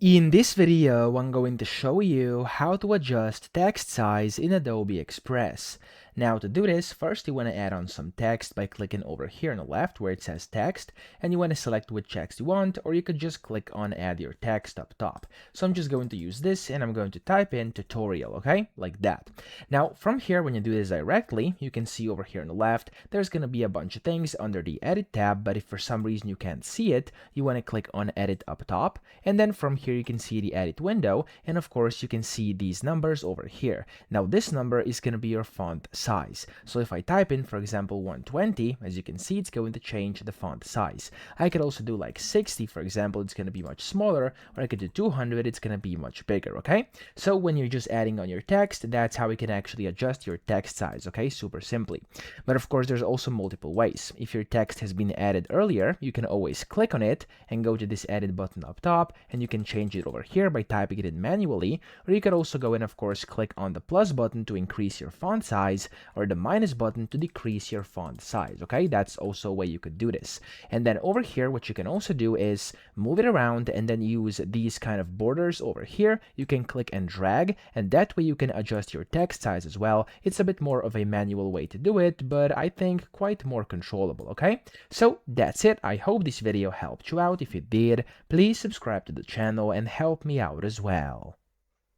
In this video, I'm going to show you how to adjust text size in Adobe Express. Now to do this, first you want to add on some text by clicking over here on the left where it says text, and you want to select which text you want, or you could just click on add your text up top. So I'm just going to use this and I'm going to type in tutorial, okay? Like that. Now from here, when you do this directly, you can see over here on the left, there's going to be a bunch of things under the edit tab, but if for some reason you can't see it, you want to click on edit up top, and then from here you can see the edit window, and of course you can see these numbers over here. Now this number is going to be your font size. So if I type in, for example, 120, as you can see, it's going to change the font size. I could also do like 60, for example, it's going to be much smaller, or I could do 200, it's going to be much bigger, okay? So when you're just adding on your text, that's how we can actually adjust your text size, okay? Super simply. But of course, there's also multiple ways. If your text has been added earlier, you can always click on it and go to this edit button up top, and you can change it over here by typing it in manually, or you could also go and of course click on the plus button to increase your font size, or the minus button to decrease your font size, okay? That's also a way you could do this. And then over here, what you can also do is move it around and then use these kind of borders over here. You can click and drag, and that way you can adjust your text size as well. It's a bit more of a manual way to do it, but I think quite more controllable, okay? So that's it. I hope this video helped you out. If it did, please subscribe to the channel and help me out as well.